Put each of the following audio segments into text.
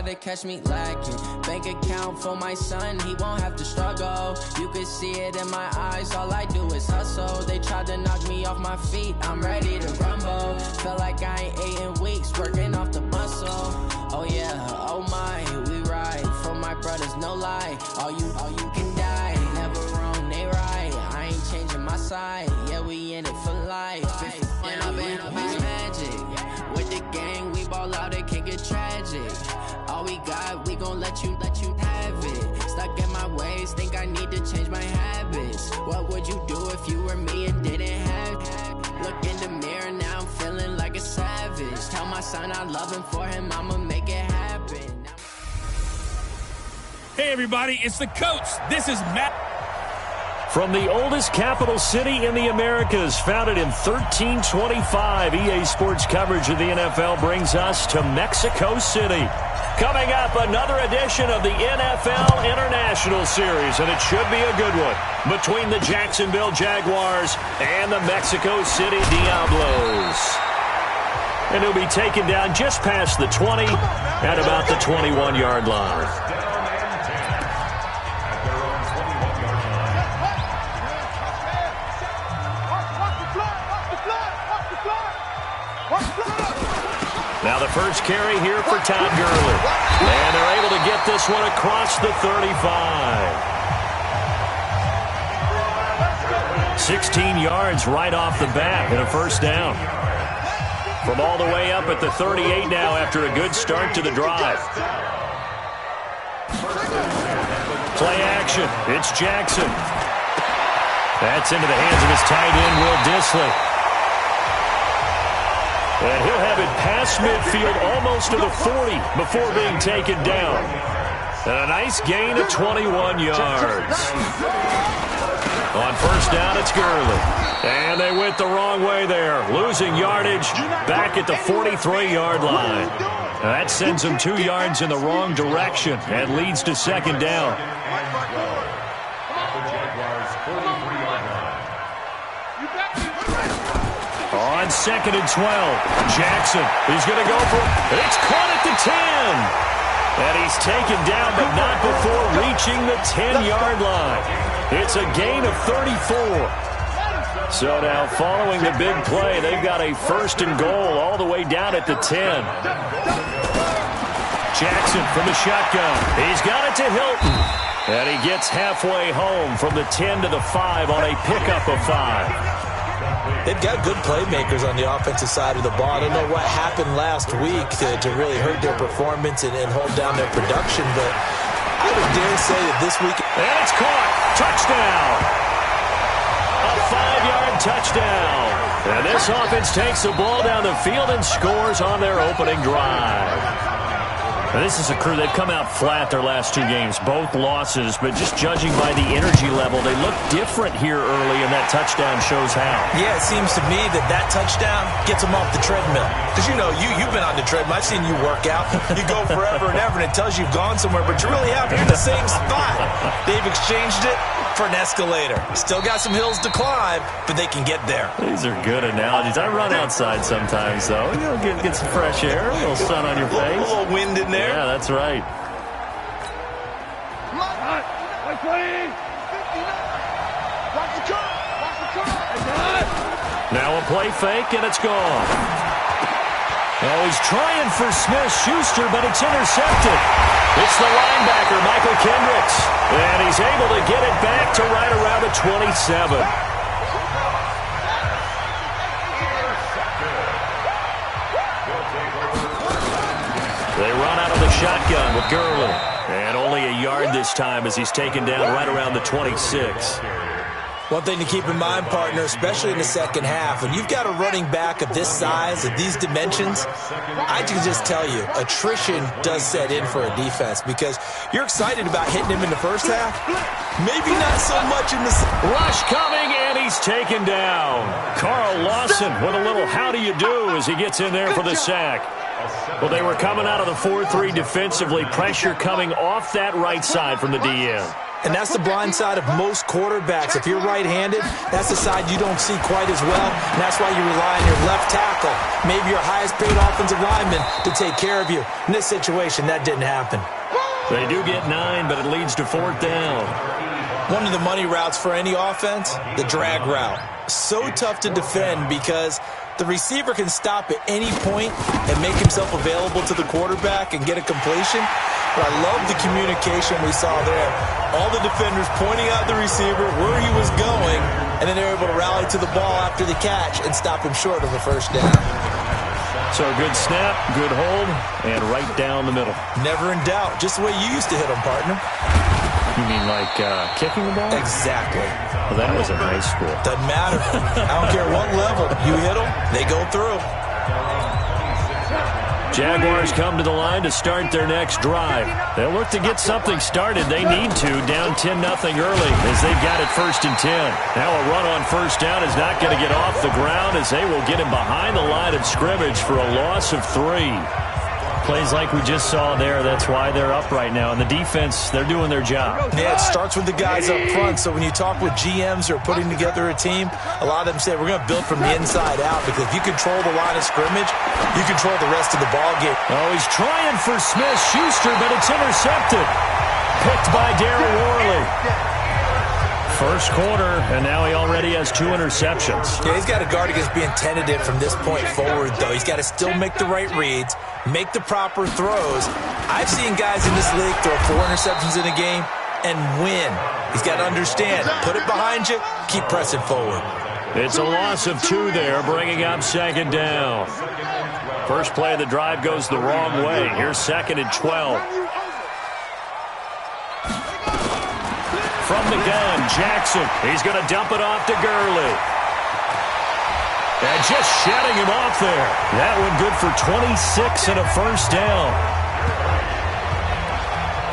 to catch me lacking. Bank account for my son, he won't have to struggle. You can see it in my eyes, all I do is hustle. They tried to knock me off my feet, I'm ready to rumble. Felt like I ain't ate in weeks, working off the muscle. Oh yeah, oh my, we ride for my brothers, no lie. All you can die, never wrong, they right. I ain't changing my side, yeah, we in it for life. And I've been magic. With the gang, we ball out, it can get tragic. All we got, we gon' let you have it. Stuck in my ways, think I need to change my habits. What would you do if you were me and didn't have it? Look in the mirror, now I'm feeling like a savage. Tell my son I love him, for him I'ma make it happen. Hey everybody, it's the coach. This is Matt. From the oldest capital city in the Americas, founded in 1325, EA Sports coverage of the NFL brings us to Mexico City. Coming up, another edition of the NFL International Series, and it should be a good one, between the Jacksonville Jaguars and the Mexico City Diablos. And he'll be taken down just past the 20 at about the 21-yard line. Now the first carry here for Todd Gurley. And they're able to get this one across the 35. 16 yards right off the bat and a first down. From all the way up at the 38 now after a good start to the drive. Play action. It's Jackson. That's into the hands of his tight end, Will Dissly. And he'll have it past midfield almost to the 40 before being taken down. And a nice gain of 21 yards. On first down, it's Gurley. And they went the wrong way there, losing yardage back at the 43-yard line. Now that sends them 2 yards in the wrong direction and leads to second down. On second and 12, Jackson is going to go for it. It's caught at the 10. And he's taken down, but not before reaching the 10-yard line. It's a gain of 34. So now following the big play, they've got a first and goal all the way down at the 10. Jackson from the shotgun. He's got it to Hilton. And he gets halfway home from the 10 to the 5 on a pickup of 5. They've got good playmakers on the offensive side of the ball. I don't know what happened last week to really hurt their performance and hold down their production, but I would dare say that this week... And it's caught. Touchdown. A 5-yard touchdown. And this offense takes the ball down the field and scores on their opening drive. Now this is a crew, they've come out flat their last 2 games, both losses, but just judging by the energy level, they look different here early, and that touchdown shows how. Yeah, it seems to me that touchdown gets them off the treadmill. Because, you know, you've been on the treadmill. I've seen you work out. You go forever and ever, and it tells you you've gone somewhere, but you really haven't. You're in the same spot. They've exchanged it for an escalator. Still got some hills to climb, but they can get there. These are good analogies. I run outside sometimes, though. You know, get some fresh air, a little sun on your face. A little wind in there. Yeah, that's right. Now a play fake, and it's gone. Oh, he's trying for Smith-Schuster, but it's intercepted. It's the linebacker, Michael Kendricks. And he's able to get it back to right around the 27. They run out of the shotgun with Gurley. And only a yard this time as he's taken down right around the 26. One thing to keep in mind, partner, especially in the second half, when you've got a running back of this size, of these dimensions, I can just tell you, attrition does set in for a defense because you're excited about hitting him in the first half. Maybe not so much in the second. Rush coming, and he's taken down. Carl Lawson with a little how do you do as he gets in there for the sack. Well, they were coming out of the 4-3 defensively. Pressure coming off that right side from the DN. And that's the blind side of most quarterbacks. If you're right-handed, that's the side you don't see quite as well. And that's why you rely on your left tackle, maybe your highest-paid offensive lineman, to take care of you. In this situation, that didn't happen. They do get 9, but it leads to 4th down. One of the money routes for any offense, the drag route. So tough to defend because the receiver can stop at any point and make himself available to the quarterback and get a completion. But I love the communication we saw there. All the defenders pointing out the receiver, where he was going, and then they were able to rally to the ball after the catch and stop him short of a first down. So good snap, good hold, and right down the middle. Never in doubt. Just the way you used to hit them, partner. You mean like kicking the ball? Exactly. Well, that was in high school. Doesn't matter. I don't care what level. You hit them, they go through. Jaguars come to the line to start their next drive. They'll look to get something started. They need to, down 10-0 early as they've got it 1st and 10. Now a run on 1st down is not going to get off the ground as they will get him behind the line of scrimmage for a loss of 3. Plays like we just saw there, that's why they're up right now. And the defense, they're doing their job. Yeah, it starts with the guys up front. So when you talk with GMs who are putting together a team, a lot of them say we're going to build from the inside out, because if you control the line of scrimmage, you control the rest of the ball game. Oh, he's trying for Smith-Schuster, but it's intercepted. Picked by Darryl Worley. First quarter, and now he already has 2 interceptions. Yeah, he's got to guard against being tentative from this point forward, though. He's got to still make the right reads, make the proper throws. I've seen guys in this league throw 4 interceptions in a game and win. He's got to understand, put it behind you, keep pressing forward. It's a loss of 2 there, bringing up 2nd down. First play of the drive goes the wrong way. Here's 2nd and 12. From the gun, Jackson. He's going to dump it off to Gurley. And just shutting him off there. That one good for 26 and a first down.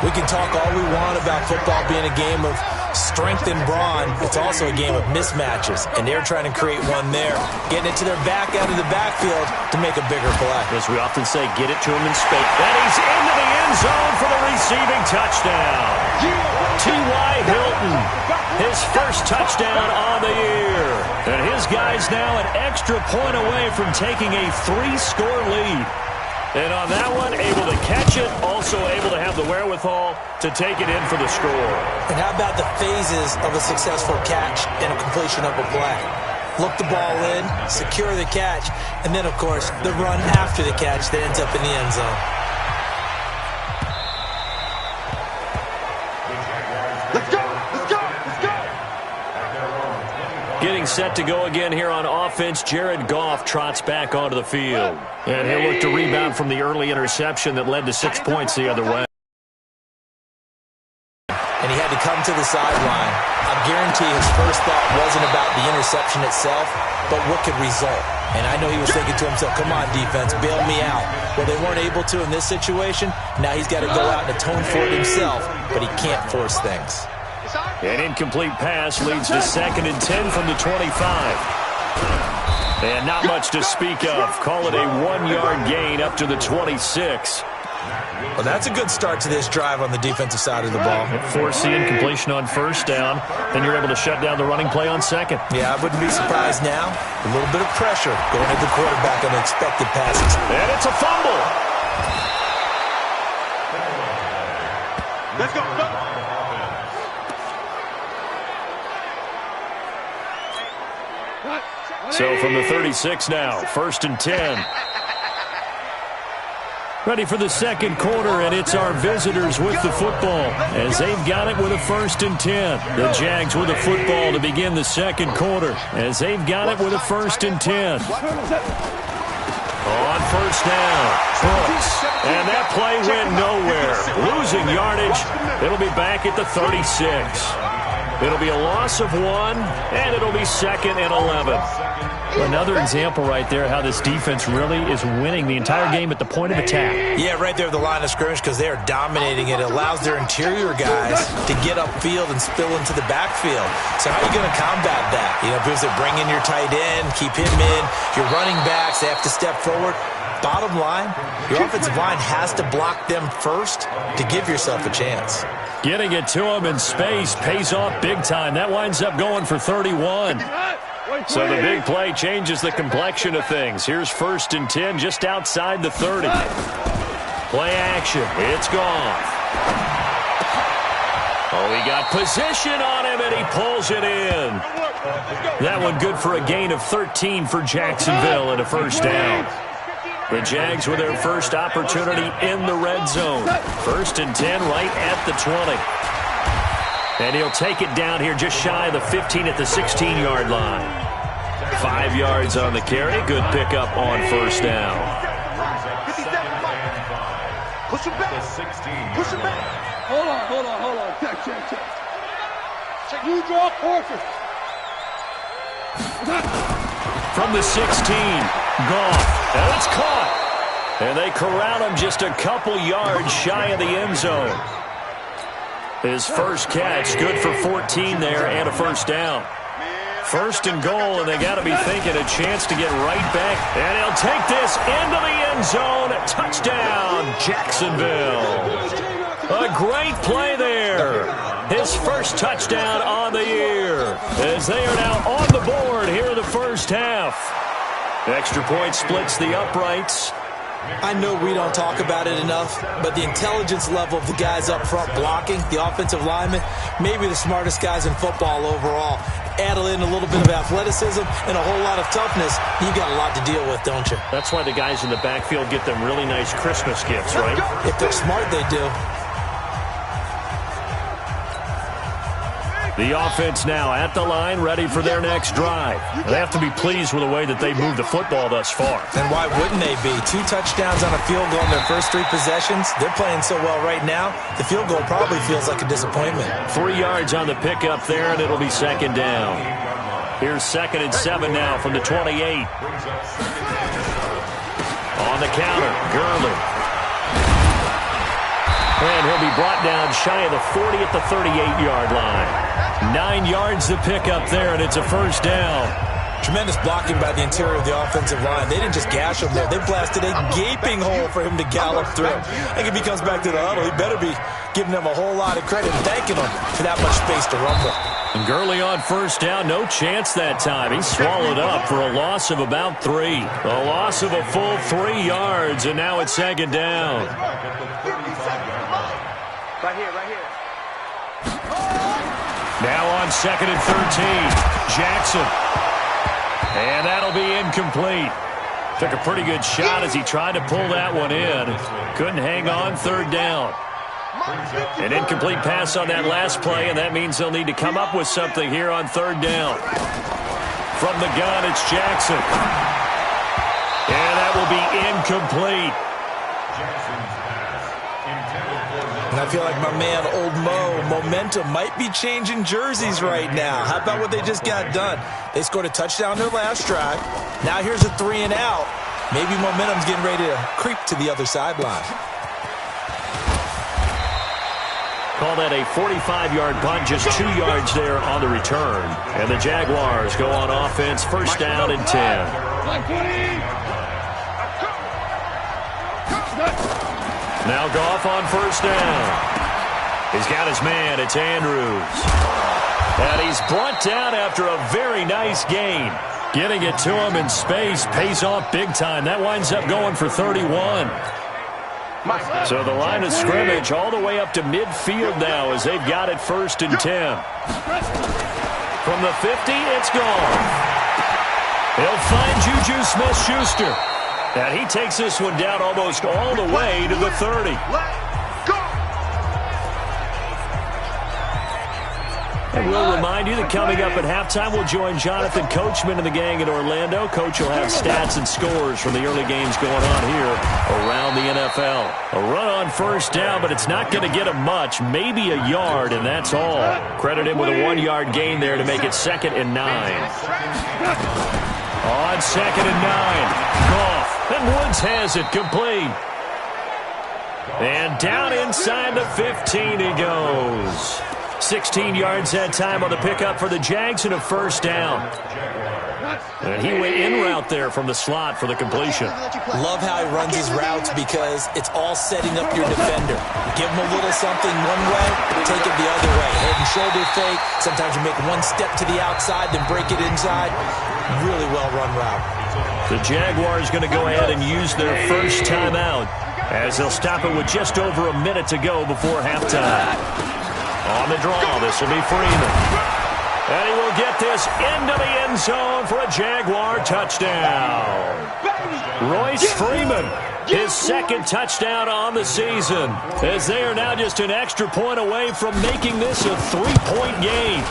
We can talk all we want about football being a game of strength and brawn. It's also a game of mismatches, and they're trying to create one there, getting it to their back out of the backfield to make a bigger play. As we often say, get it to him in space. And he's into the end zone for the receiving touchdown. T.Y. Hilton, his first touchdown on the year. And his guys now an extra point away from taking a 3-score lead. And on that one, able to catch it, also able to have the wherewithal to take it in for the score. And how about the phases of a successful catch and a completion of a play? Look the ball in, secure the catch, and then, of course, the run after the catch that ends up in the end zone. Getting set to go again here on offense, Jared Goff trots back onto the field. And he'll look to rebound from the early interception that led to 6 points the other way. And he had to come to the sideline. I guarantee his first thought wasn't about the interception itself, but what could result. And I know he was thinking to himself, come on, defense, bail me out. Well, they weren't able to in this situation. Now he's got to go out and atone for it himself, but he can't force things. An incomplete pass leads to 2nd and 10 from the 25. And not much to speak of. Call it a 1-yard gain up to the 26. Well, that's a good start to this drive on the defensive side of the ball. Force the incompletion on 1st down. Then you're able to shut down the running play on 2nd. Yeah, I wouldn't be surprised now. A little bit of pressure going at the quarterback on expected passes. And it's a fumble. Let's go. So from the 36 now, 1st and 10. Ready for the second quarter, and it's our visitors with the football as they've got it with a 1st and 10. The Jags with the football to begin the second quarter as they've got it with a 1st and 10. On 1st down, Brooks. And that play went nowhere. Losing yardage. It'll be back at the 36. It'll be a loss of 1, and it'll be 2nd and 11. Another example right there how this defense really is winning the entire game at the point of attack. Yeah, right there at the line of scrimmage because they are dominating it. It allows their interior guys to get upfield and spill into the backfield. So how are you going to combat that? You know, because they bring in your tight end, keep him in. Your running backs, they have to step forward. bottom line, your offensive line has to block them first to give yourself a chance. Getting it to him in space pays off big time. That winds up going for 31. So the big play changes the complexion of things. Here's 1st and 10 just outside the 30. Play action. It's gone. Oh, he got position on him, and he pulls it in. That one good for a gain of 13 for Jacksonville and a 1st down. The Jags with their first opportunity in the red zone. 1st and 10 right at the 20. And he'll take it down here just shy of the 15 at the 16-yard line. 5 yards on the carry. Good pickup on 1st down. Push him back. Push him back. Hold on. Check. You draw quarter. From the 16, Goff, and it's caught. And they corral him just a couple yards shy of the end zone. His first catch, good for 14 there and a 1st down. 1st and goal, and they got to be thinking a chance to get right back. And he'll take this into the end zone. Touchdown, Jacksonville. A great play there. His first touchdown on the year. As they are now on the board here in the first half. Extra point splits the uprights. I know we don't talk about it enough, but the intelligence level of the guys up front blocking, the offensive linemen, maybe the smartest guys in football overall. Add in a little bit of athleticism and a whole lot of toughness, you got a lot to deal with, don't you? That's why the guys in the backfield get them really nice Christmas gifts, right? If they're smart, they do. The offense now at the line, ready for their next drive. They have to be pleased with the way that they moved the football thus far. And why wouldn't they be? 2 touchdowns on a field goal in their first 3 possessions. They're playing so well right now, the field goal probably feels like a disappointment. 3 yards on the pickup there, and it'll be 2nd down. Here's 2nd and 7 now from the 28. On the counter, Gurley. And he'll be brought down shy of the 40 at the 38-yard line. 9 yards to pick up there, and it's a 1st down. Tremendous blocking by the interior of the offensive line. They didn't just gash him there. They blasted a gaping hole for him to gallop through. I think if he comes back to the huddle, he better be giving them a whole lot of credit and thanking them for that much space to rumble. And Gurley on 1st down. No chance that time. He swallowed up for a loss of about 3. A loss of a full 3 yards, and now it's 2nd down. Right here. Now on 2nd and 13, Jackson. And that'll be incomplete. Took a pretty good shot as he tried to pull that one in. Couldn't hang on, 3rd down. An incomplete pass on that last play, and that means they'll need to come up with something here on 3rd down. From the gun, it's Jackson. And that will be incomplete. And I feel like my man, Old Mo, momentum might be changing jerseys right now. How about what they just got done? They scored a touchdown their last drive. Now here's a 3 and out. Maybe momentum's getting ready to creep to the other sideline. Call that a 45-yard punt, just 2 yards there on the return. And the Jaguars go on offense, 1st down and 10. Now Goff on 1st down. He's got his man. It's Andrews. And he's brought down after a very nice gain. Getting it to him in space pays off big time. That winds up going for 31. So the line of scrimmage all the way up to midfield now as they've got it 1st and 10. From the 50, it's gone. He'll find Juju Smith-Schuster. And he takes this one down almost all the way to the 30. And we'll remind you that coming up at halftime, we'll join Jonathan Coachman and the gang in Orlando. Coach will have stats and scores from the early games going on here around the NFL. A run on 1st down, but it's not going to get him much. Maybe a yard, and that's all. Credit him with a 1-yard gain there to make it 2nd and 9. On 2nd and 9, Goff. And Woods has it complete. And down inside the 15 he goes. 16 yards that time on the pickup for the Jags and a 1st down. And he went in route there from the slot for the completion. Love how he runs his routes because it's all setting up your defender. Give him a little something one way, take it the other way. Head and shoulder fake. Sometimes you make one step to the outside, then break it inside. Really well-run route. The Jaguars going to go ahead and use their first timeout as they'll stop it with just over a minute to go before halftime. On the draw, this will be Freeman. And he will get this into the end zone for a Jaguar touchdown. Royce Freeman, his second touchdown on the season, as they are now just an extra point away from making this a 3-point game.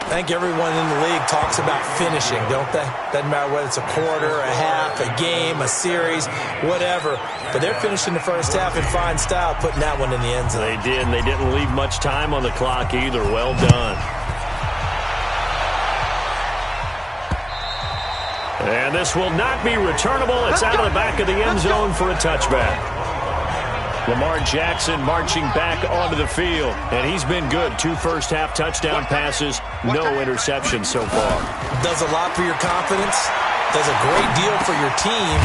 I think everyone in the league talks about finishing, don't they? Doesn't matter whether it's a quarter, a half, a game, a series, whatever. But they're finishing the first half in fine style, putting that one in the end zone. They did, and they didn't leave much time on the clock either. Well done. And this will not be returnable. It's out of the back of the end zone for a touchback. Lamar Jackson marching back onto the field, and he's been good. 2 first-half touchdown passes, no interceptions so far. Does a lot for your confidence, does a great deal for your team,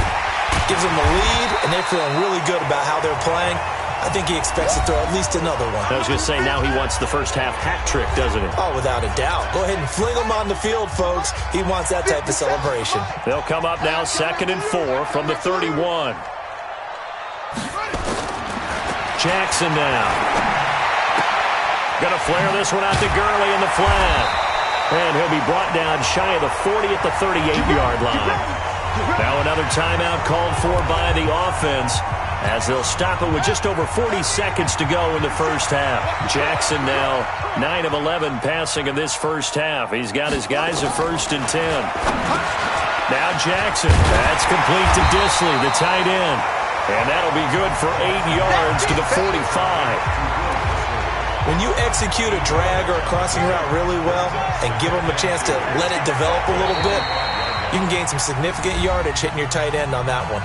gives them a lead, and they're feeling really good about how they're playing. I think he expects to throw at least another one. I was going to say, now he wants the first-half hat trick, doesn't he? Oh, without a doubt. Go ahead and fling him on the field, folks. He wants that type of celebration. They'll come up now 2nd and 4 from the 31. Jackson now. Gonna flare this one out to Gurley in the flat. And he'll be brought down shy of the 40 at the 38-yard line. Now another timeout called for by the offense as they'll stop it with just over 40 seconds to go in the first half. Jackson now 9 of 11 passing in this first half. He's got his guys at 1st and 10. Now Jackson. That's complete to Disley, the tight end. And that'll be good for 8 yards to the 45. When you execute a drag or a crossing route really well and give them a chance to let it develop a little bit, you can gain some significant yardage hitting your tight end on that one.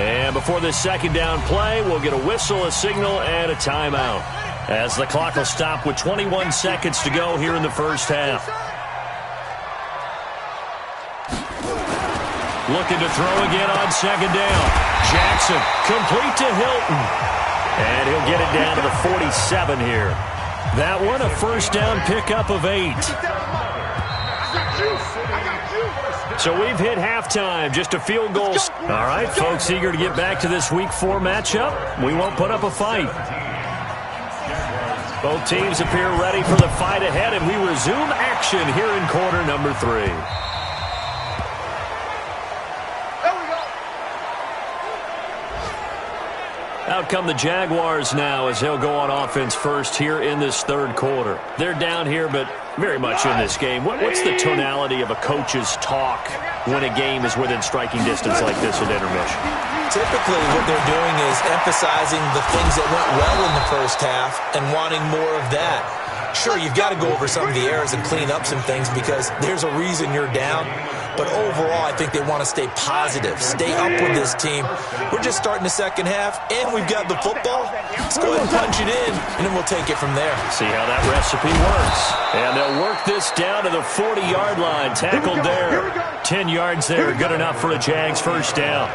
And before this second down play, we'll get a whistle, a signal, and a timeout, as the clock will stop with 21 seconds to go here in the first half. Looking to throw again on second down. Jackson, complete to Hilton. And he'll get it down to the 47 here. That one, a first down pickup of 8. So we've hit halftime, just a field goal. All right, folks, eager to get back to this Week 4 matchup. We won't put up a fight. Both teams appear ready for the fight ahead, and we resume action here in quarter number 3. Out come the Jaguars now as they'll go on offense first here in this third quarter. They're down here, but very much in this game. What's the tonality of a coach's talk when a game is within striking distance like this at intermission? Typically what they're doing is emphasizing the things that went well in the first half and wanting more of that. Sure, you've got to go over some of the errors and clean up some things because there's a reason you're down. But overall, I think they want to stay positive, stay up with this team. We're just starting the second half, and we've got the football. Let's go ahead and punch it in, and then we'll take it from there. See how that recipe works. And they'll work this down to the 40-yard line, tackled there. 10 yards there, good enough for a Jags first down.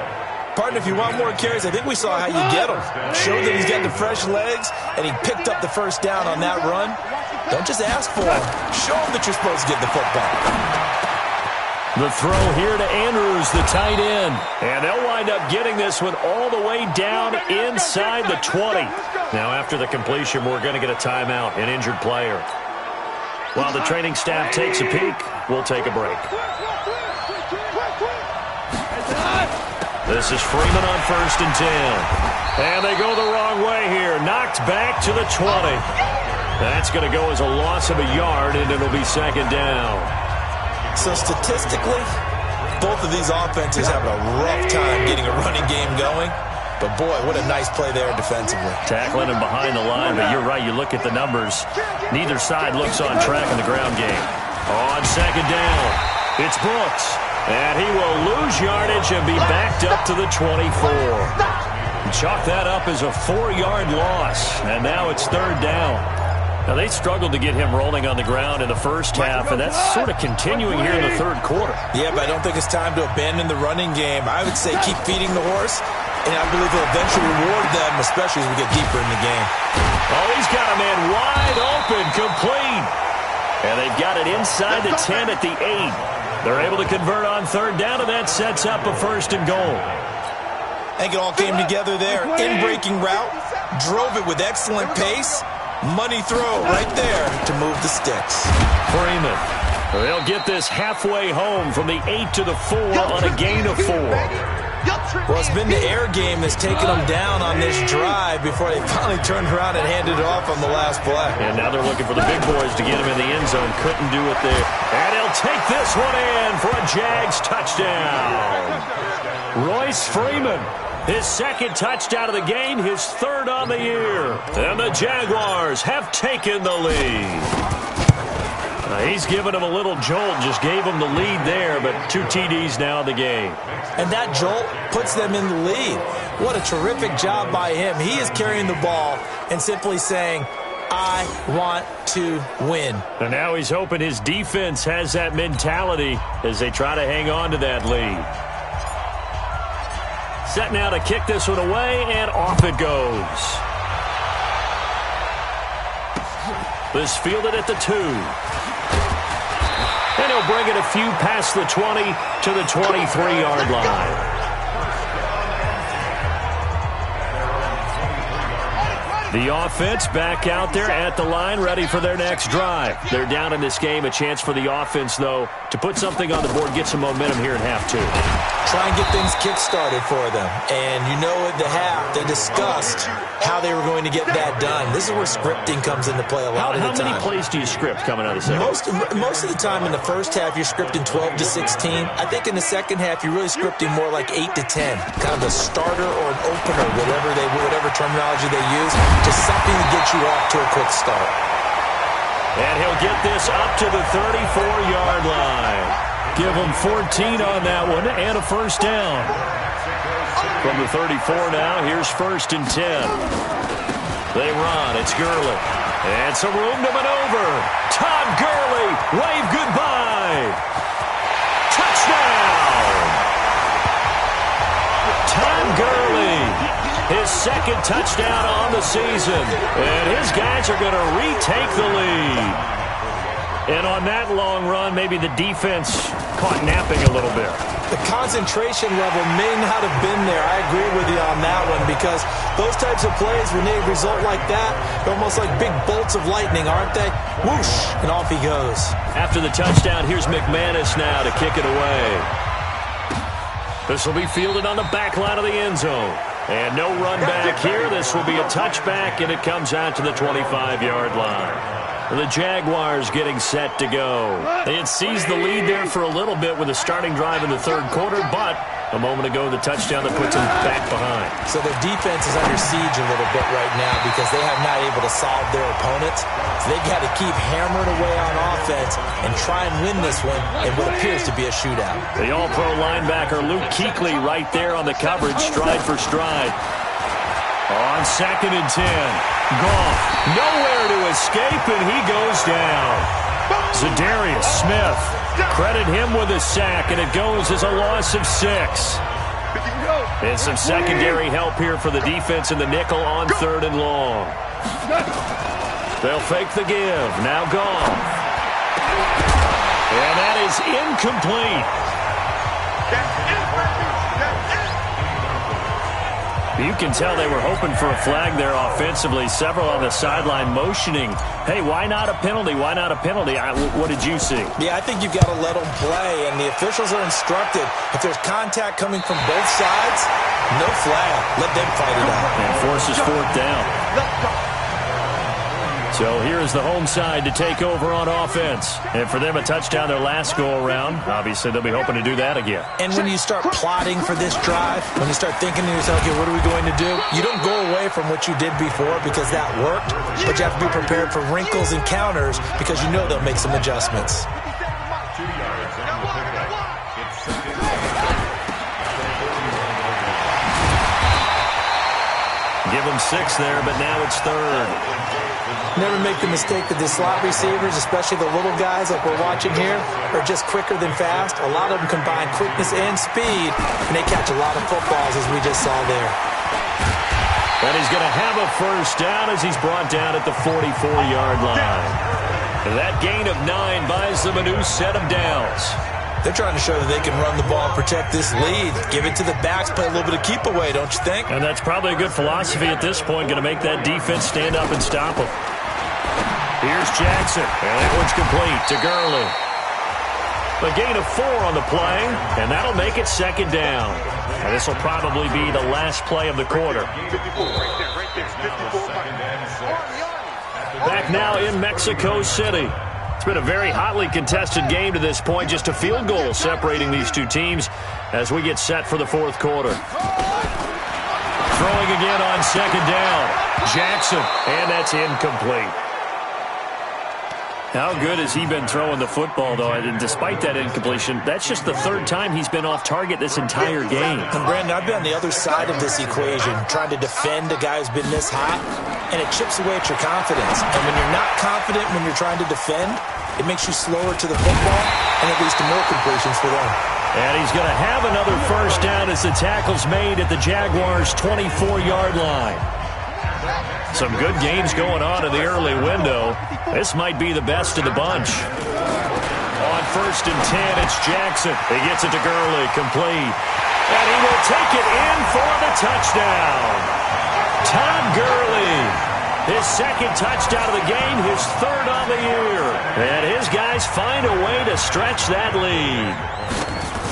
Partner, if you want more carries, I think we saw how you get them. Showed that he's got the fresh legs, and he picked up the first down on that run. Don't just ask for him. Show him that you're supposed to get the football. The throw here to Andrews, the tight end. And they'll wind up getting this one all the way down inside the 20. Now, after the completion, we're going to get a timeout, an injured player. While the training staff takes a peek, we'll take a break. This is Freeman on 1st and 10. And they go the wrong way here. Knocked back to the 20. That's going to go as a loss of a yard, and it'll be second down. So statistically, both of these offenses have a rough time getting a running game going. But boy, what a nice play there defensively. Tackling him behind the line, but you're right, you look at the numbers. Neither side looks on track in the ground game. On second down, it's Brooks. And he will lose yardage and be backed up to the 24. Chalk that up as a 4-yard loss. And now it's third down. Now, they struggled to get him rolling on the ground in the first half, and that's sort of continuing here in the third quarter. Yeah, but I don't think it's time to abandon the running game. I would say keep feeding the horse, and I believe he'll eventually reward them, especially as we get deeper in the game. Oh, he's got a man wide open, complete. And they've got it inside the 10 at the 8. They're able to convert on third down, and that sets up a 1st and goal. I think it all came together there. In-breaking route, drove it with excellent pace. Money throw right there to move the sticks. Freeman. They'll get this halfway home from the 8 to the 4 on a gain of 4. Well, it's been the air game that's taken them down on this drive before they finally turned around and handed it off on the last play. And now they're looking for the big boys to get him in the end zone. Couldn't do it there. And he'll take this one in for a Jags touchdown. Royce Freeman, his 2nd touchdown of the game, his 3rd on the year. And the Jaguars have taken the lead. He's given him a little jolt, just gave him the lead there, but 2 TDs now in the game. And that jolt puts them in the lead. What a terrific job by him. He is carrying the ball and simply saying, I want to win. And now he's hoping his defense has that mentality as they try to hang on to that lead. Set now to kick this one away, and off it goes. This fielded at the 2. And he'll bring it a few past the 20 to the 23-yard line. The offense back out there at the line, ready for their next drive. They're down in this game. A chance for the offense, though, to put something on the board, get some momentum here in half 2. Try and get things kick-started for them. And you know at the half, they discussed how they were going to get that done. This is where scripting comes into play a lot of the time. How many plays do you script coming out of the second? Most of the time in the first half, you're scripting 12 to 16. I think in the second half, you're really scripting more like 8 to 10. Kind of a starter or an opener, whatever terminology they use. Just something to get you off to a quick start. And he'll get this up to the 34-yard line. Give him 14 on that one and a 1st down. From the 34 now, here's 1st and 10. They run. It's Gurley. And some room to maneuver. Todd Gurley, wave goodbye. Touchdown! Todd Gurley. His 2nd touchdown on the season. And his guys are going to retake the lead. And on that long run, maybe the defense caught napping a little bit. The concentration level may not have been there. I agree with you on that one because those types of plays, when they result like that, they're almost like big bolts of lightning, aren't they? Whoosh, and off he goes. After the touchdown, here's McManus now to kick it away. This will be fielded on the back line of the end zone. And no run back here. This will be a touchback, and it comes out to the 25-yard line. The Jaguars getting set to go. They had seized the lead there for a little bit with a starting drive in the 3rd quarter, but a moment ago, the touchdown that puts them back behind. So their defense is under siege a little bit right now because they have not able to solve their opponents. So they've got to keep hammering away on offense and try and win this one in what appears to be a shootout. The all-pro linebacker Luke Kuechly right there on the coverage, stride for stride. On 2nd and 10. Goff, nowhere to escape, and he goes down. Zadarius Smith, credit him with a sack, and it goes as a loss of 6. And some secondary help here for the defense in the nickel on 3rd and long. They'll fake the give. Now Goff. And that is incomplete. You can tell they were hoping for a flag there offensively. Several on the sideline motioning, hey, why not a penalty? Why not a penalty? What did you see? Yeah, I think you've got to let them play, and the officials are instructed. If there's contact coming from both sides, no flag. Let them fight it out. And forces 4th down. So here's the home side to take over on offense. And for them, a touchdown their last go-around. Obviously, they'll be hoping to do that again. And when you start plotting for this drive, when you start thinking to yourself, okay, what are we going to do? You don't go away from what you did before because that worked, but you have to be prepared for wrinkles and counters because you know they'll make some adjustments. 2 yards on the pickup. It's 2nd. Give him 6 there, but now it's 3rd. Never make the mistake that the slot receivers, especially the little guys like we're watching here, are just quicker than fast. A lot of them combine quickness and speed, and they catch a lot of footballs, as we just saw there. And he's going to have a first down as he's brought down at the 44-yard line. That gain of 9 buys them a new set of downs. They're trying to show that they can run the ball and protect this lead. Give it to the backs, play a little bit of keep away, don't you think? And that's probably a good philosophy at this point, going to make that defense stand up and stop them. Here's Jackson, and that one's complete to Gurley. A gain of 4 on the play, and that'll make it 2nd down. And this will probably be the last play of the quarter. Back now in Mexico City. It's been a very hotly contested game to this point. Just a field goal separating these two teams as we get set for the 4th quarter. Throwing again on 2nd down. Jackson, and that's incomplete. How good has he been throwing the football, though? And despite that incompletion, that's just the 3rd time he's been off target this entire game. And Brandon, I've been on the other side of this equation, trying to defend a guy who's been this hot, and it chips away at your confidence. And when you're not confident when you're trying to defend, it makes you slower to the football, and it leads to more completions for them. And he's going to have another first down as the tackle's made at the Jaguars' 24-yard line. Some good games going on in the early window. This might be the best of the bunch. On 1st and 10, it's Jackson. He gets it to Gurley, complete. And he will take it in for the touchdown. Todd Gurley, his 2nd touchdown of the game, his 3rd on the year. And his guys find a way to stretch that lead.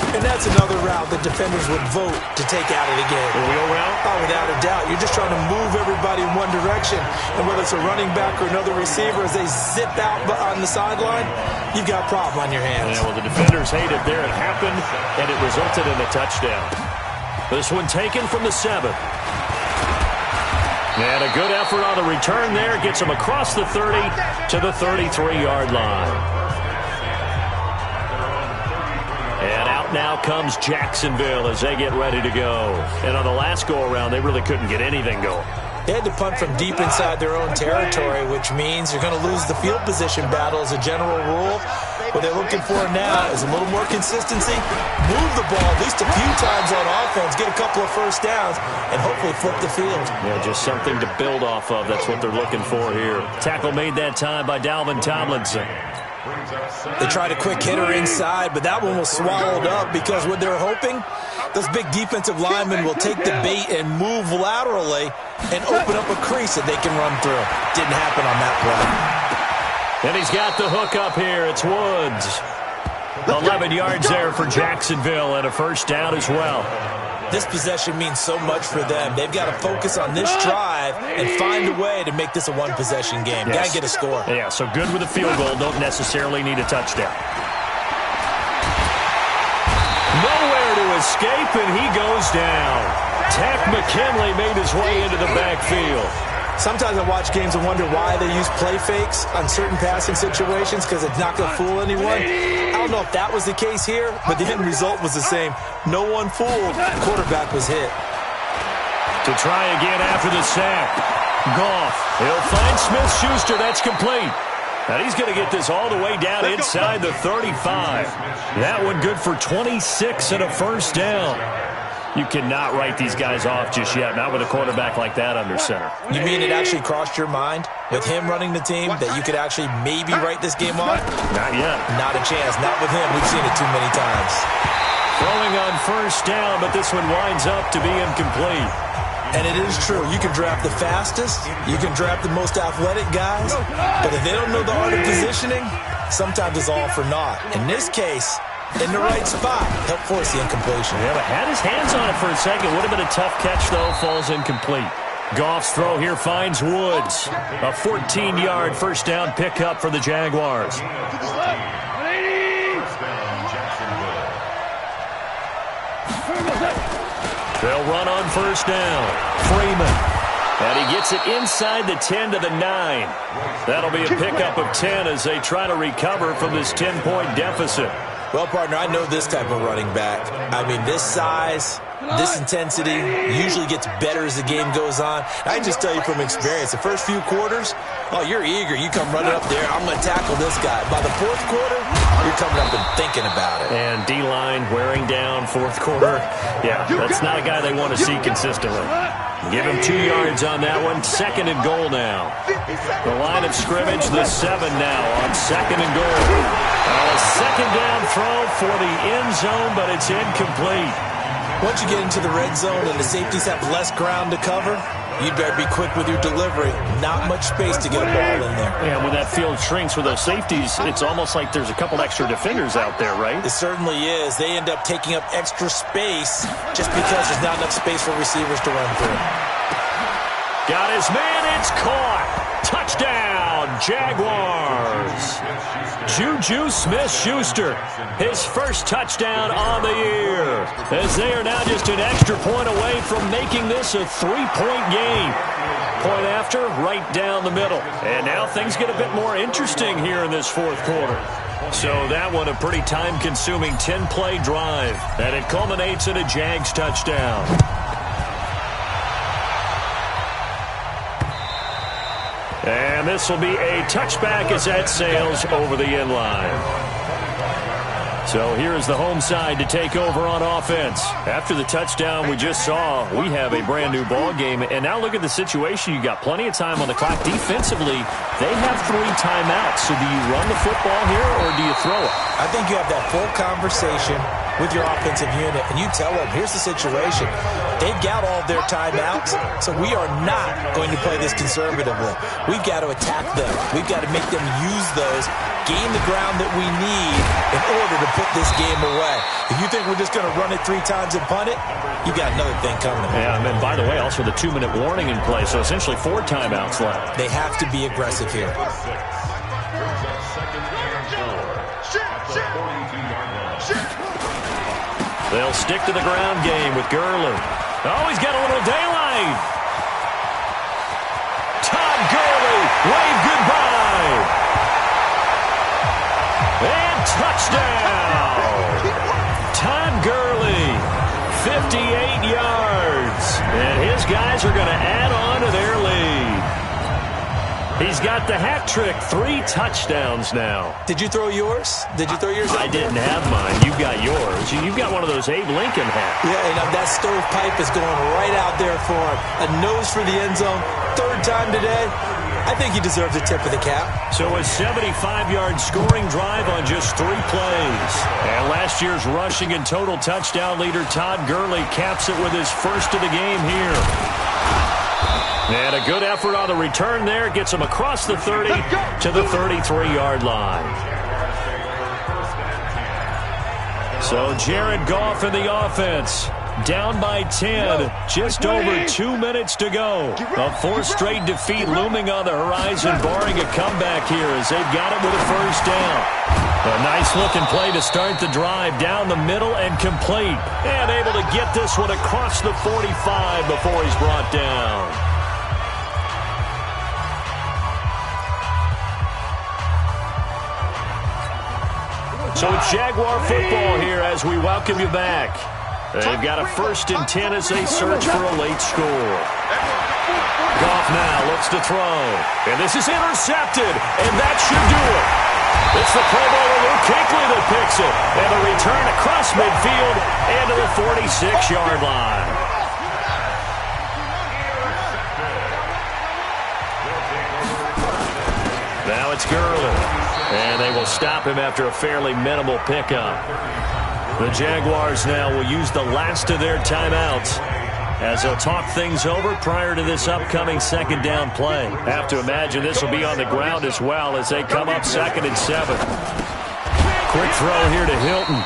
And that's another route that defenders would vote to take out of the game. A wheel route? Oh, without a doubt. You're just trying to move everybody in one direction. And whether it's a running back or another receiver, as they zip out on the sideline, you've got a problem on your hands. Yeah, well, the defenders hate it there. It happened, and it resulted in a touchdown. This one taken from the 7th. And a good effort on the return there. Gets him across the 30 to the 33-yard line. And out now comes Jacksonville as they get ready to go. And on the last go-around, they really couldn't get anything going. They had to punt from deep inside their own territory, which means you're going to lose the field position battle as a general rule. What they're looking for now is a little more consistency, move the ball at least a few times on offense, get a couple of first downs, and hopefully flip the field. Yeah, just something to build off of. That's what they're looking for here. Tackle made that time by Dalvin Tomlinson. They tried a quick hitter inside, but that one was swallowed up because what they're hoping, those big defensive linemen will take the bait and move laterally and open up a crease that they can run through. Didn't happen on that play. And he's got the hook up here. It's Woods. 11 yards there for Jacksonville and a first down as well. This possession means so much for them. They've got to focus on this drive and find a way to make this a one-possession game. Yes. Got to get a score. Yeah, so good with a field goal. Don't necessarily need a touchdown. Nowhere to escape, and he goes down. Takk McKinley made his way into the backfield. Sometimes I watch games and wonder why they use play fakes on certain passing situations because it's not going to fool anyone. I don't know if that was the case here, but the end result was the same. No one fooled. The quarterback was hit. To try again after the sack. Goff. He'll find Smith-Schuster. That's complete. And he's going to get this all the way down inside the 35. That one good for 26 and a first down. You cannot write these guys off just yet, not with a quarterback like that under center. You mean it actually crossed your mind with him running the team that you could actually maybe write this game off? Not yet. Not a chance. Not with him. We've seen it too many times. Throwing on first down, but this one winds up to be incomplete. And it is true. You can draft the fastest. You can draft the most athletic guys. But if they don't know the art of positioning, sometimes it's all for naught. In this case, in the right spot, help force the incompletion. Yeah, but had his hands on it for a second. Would have been a tough catch, though. Falls incomplete. Goff's throw here finds Woods. A 14-yard first down pickup for the Jaguars. They'll run on first down. Freeman. And he gets it inside the 10 to the 9. That'll be a pickup of 10 as they try to recover from this 10-point deficit. Well, partner, I know this type of running back. I mean, this size, This intensity usually gets better as the game goes on. I just tell you from experience, the first few quarters, oh, you're eager. You come running up there, I'm going to tackle this guy. By the fourth quarter, you're coming up and thinking about it. And D-line wearing down fourth quarter. Yeah, that's not a guy they want to see consistently. Give him 2 yards on that one. 2nd and goal now. The line of scrimmage, the 7 now on 2nd and goal. A 2nd down throw for the end zone, but it's incomplete. Once you get into the red zone and the safeties have less ground to cover, you'd better be quick with your delivery. Not much space to get a ball in there. Yeah, when that field shrinks with those safeties, it's almost like there's a couple extra defenders out there, right? It certainly is. They end up taking up extra space just because there's not enough space for receivers to run through. Got his man, it's caught. Touchdown, Jaguars. Juju Smith-Schuster, his first touchdown on the year, as they are now just an extra point away from making this a 3-point game. Point after, right down the middle. And now things get a bit more interesting here in this fourth quarter. So that one a pretty time-consuming 10-play drive, and it culminates in a Jags touchdown. And this will be a touchback as that sails over the end line. So here's the home side to take over on offense. After the touchdown we just saw, we have a brand new ball game. And now look at the situation. You got plenty of time on the clock. Defensively, they have 3 timeouts. So do you run the football here or do you throw it? I think you have that full conversation with your offensive unit, and you tell them, here's the situation. They've got all their timeouts, so we are not going to play this conservatively. We've got to attack them. We've got to make them use those, gain the ground that we need in order to put this game away. If you think we're just going to run it 3 times and punt it, you got another thing coming. Yeah, and then, by the way, also the 2-minute warning in play, so essentially 4 timeouts left. They have to be aggressive here. They'll stick to the ground game with Gurley. Oh, he's got a little daylight. Todd Gurley, wave goodbye. And touchdown. Todd Gurley, 58 yards. And his guys are going to add on to their lead. He's got the hat trick, 3 touchdowns now. Did you throw yours? Did you throw yours? I didn't have mine. You got yours. You've got one of those Abe Lincoln hats. Yeah, and that stovepipe is going right out there for him. A nose for the end zone. 3rd time today. I think he deserves a tip of the cap. So a 75-yard scoring drive on just 3 plays. And last year's rushing and total touchdown leader Todd Gurley caps it with his first of the game here. And a good effort on the return there. Gets him across the 30 to the 33-yard line. So Jared Goff in the offense. Down by 10. Just over 2 minutes to go. A 4th straight defeat looming on the horizon, barring a comeback here as they've got it with a first down. A nice-looking play to start the drive down the middle and complete. And able to get this one across the 45 before he's brought down. So it's Jaguar football here as we welcome you back. They've got a 1st and 10 as they search for a late score. Goff now looks to throw. And this is intercepted. And that should do it. It's the Pro Bowler Luke Kuechly that picks it. And a return across midfield and to the 46-yard line. Now it's Gurley. And they will stop him after a fairly minimal pickup. The Jaguars now will use the last of their timeouts as they'll talk things over prior to this upcoming 2nd down play. Have to imagine this will be on the ground as well as they come up 2nd and 7. Quick throw here to Hilton.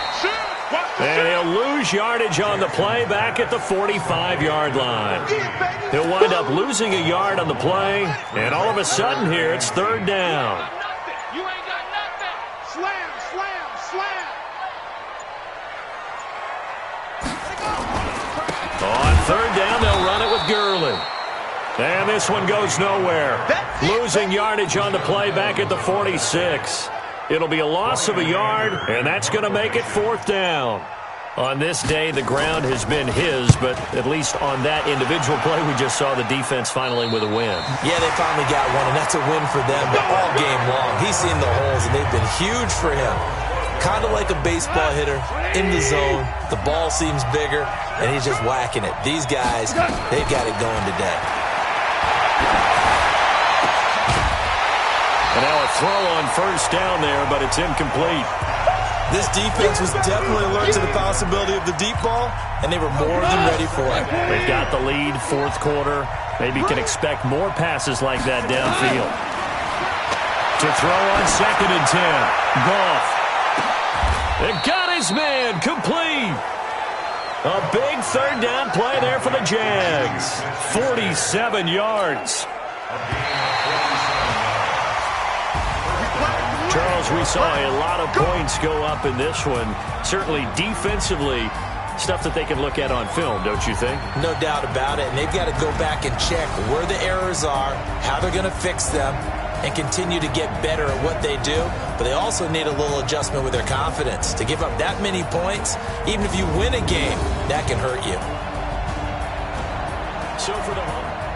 And he'll lose yardage on the play back at the 45-yard line. He'll wind up losing a yard on the play, and all of a sudden here it's 3rd down. On 3rd down, they'll run it with Gurley. And this one goes nowhere. Losing yardage on the play back at the 46. It'll be a loss of a yard, and that's going to make it 4th down. On this day, the ground has been his, but at least on that individual play, we just saw the defense finally with a win. Yeah, they finally got one, and that's a win for them. But all game long, he's seen the holes, and they've been huge for him. Kind of like a baseball hitter in the zone. The ball seems bigger, and he's just whacking it. These guys, they've got it going today. And now a throw on first down there, but it's incomplete. This defense was definitely alert to the possibility of the deep ball, and they were more than ready for it. They've got the lead, fourth quarter. Maybe can expect more passes like that downfield. To throw on 2nd and 10. Goff. It got his man complete. A big third down play there for the Jags. 47 yards. Charles, we saw a lot of points go up in this one. Certainly defensively, stuff that they can look at on film, don't you think? No doubt about it. And they've got to go back and check where the errors are, how they're going to fix them, and continue to get better at what they do. But they also need a little adjustment with their confidence. To give up that many points, even if you win a game, that can hurt you. So for the home.